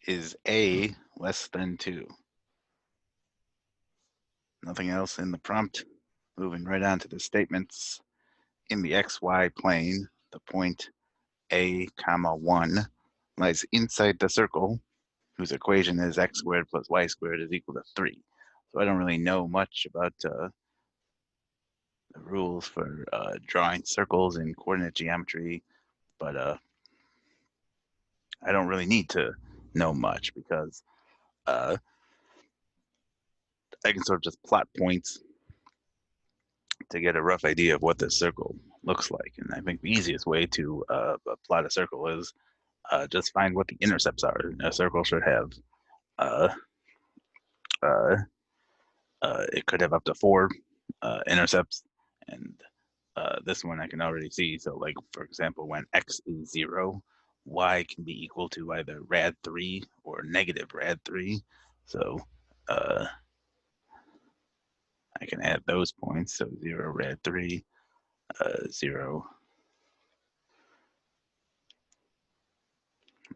is A less than 2? Nothing else in the prompt. Moving right on to the statements. In the xy plane, the point A, comma 1 lies inside the circle, whose equation is x squared plus y squared is equal to 3. So I don't really know much about the rules for drawing circles in coordinate geometry, but I don't really need to know much because I can sort of just plot points to get a rough idea of what this circle looks like. And I think the easiest way to plot a circle is just find what the intercepts are. A circle should have uh, uh, it could have up to 4 intercepts, and this one I can already see. So, like for example, when x is 0, y can be equal to either rad 3 or negative rad 3. So I can add those points. So 0 rad 3, 0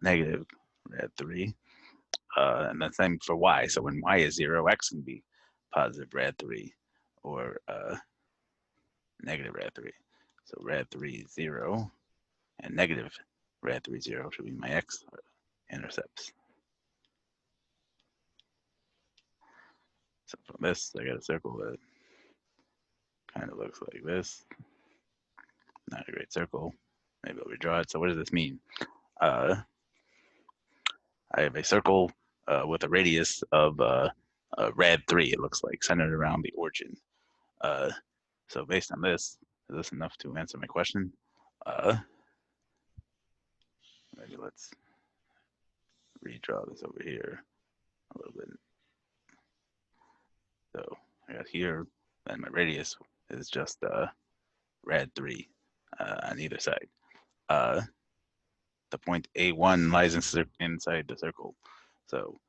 negative rad 3. And the same for y. So when y is 0, x can be positive rad 3 or negative rad 3. So rad 3 0 and negative rad 3 0 should be my x intercepts. So from this, I got a circle that kind of looks like this. Not a great circle. Maybe I'll redraw it. So what does this mean? I have a circle with a radius of rad 3, it looks like, centered around the origin. So based on this, is this enough to answer my question? Maybe let's redraw this over here a little bit. So I got here, and my radius is just rad 3 on either side. The point A1 lies inside the circle. So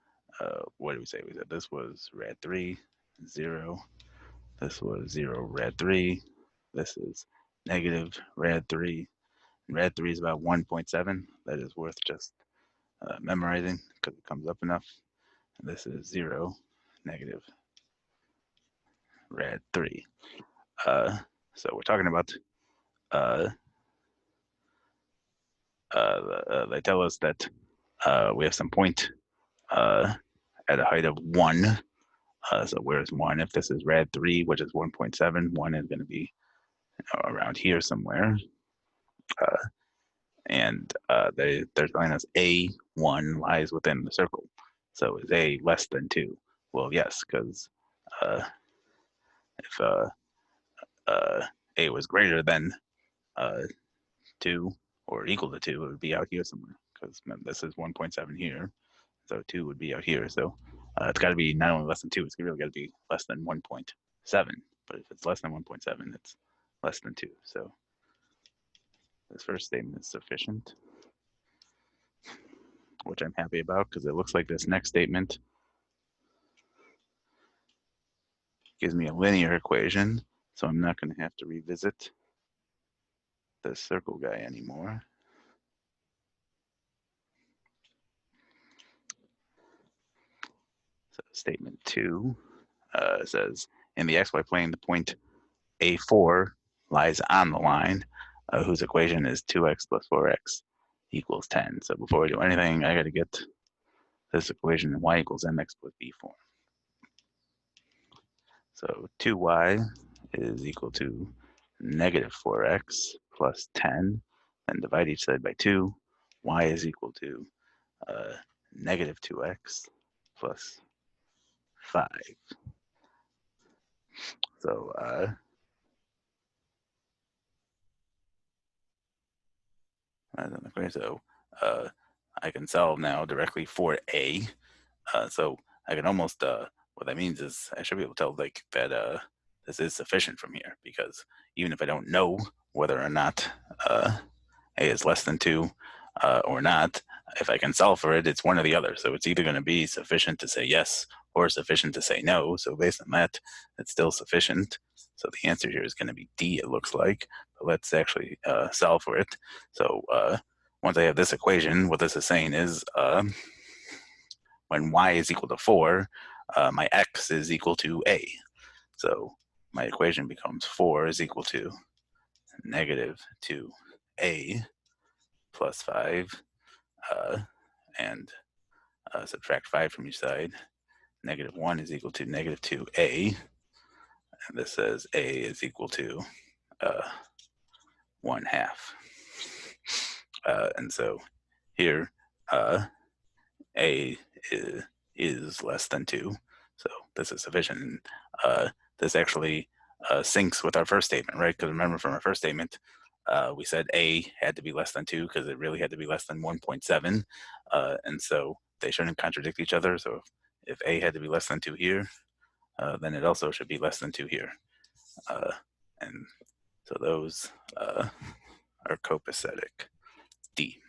what did we say? We said this was rad 3, 0. This was 0 rad 3. This is negative rad 3. And rad 3 is about 1.7. That is worth just memorizing because it comes up enough. And this is 0, negative rad 3. So we're talking about they tell us that we have some point at a height of 1. So where's 1? If this is rad 3, which is 1.7, 1 is going to be around here somewhere. And they're telling us A1 lies within the circle. So is A less than 2? Well, yes, because if A was greater than 2 or equal to 2, it would be out here somewhere. Because this is 1.7 here, so 2 would be out here. So it's got to be not only less than 2, it's really got to be less than 1.7. But if it's less than 1.7, it's less than 2. So this first statement is sufficient, which I'm happy about because it looks like this next statement gives me a linear equation, so I'm not going to have to revisit the circle guy anymore. So statement 2 says, in the xy plane, the point A4 lies on the line, whose equation is 2x plus 4x equals 10. So before we do anything, I got to get this equation in y equals mx plus b form. So 2y is equal to negative 4x plus 10, then divide each side by 2. Y is equal to negative 2x plus 5. So so I can solve now directly for A. So I can almost what that means is I should be able to tell like that this is sufficient from here, because even if I don't know whether or not A is less than 2 or not, if I can solve for it, it's one or the other. So it's either going to be sufficient to say yes or sufficient to say no. So based on that, it's still sufficient. So the answer here is going to be D, it looks like. But let's actually solve for it. So once I have this equation, what this is saying is when y is equal to 4, my x is equal to a. So my equation becomes 4 is equal to negative 2a plus 5, and subtract 5 from each side. Negative 1 is equal to negative 2a, and this says a is equal to 1/2. And so here, a is less than 2, so this is sufficient. And this actually syncs with our first statement, right? Because remember from our first statement, we said a had to be less than 2 because it really had to be less than 1.7, and so they shouldn't contradict each other. So if a had to be less than 2 here, then it also should be less than 2 here. And so those are copacetic. D.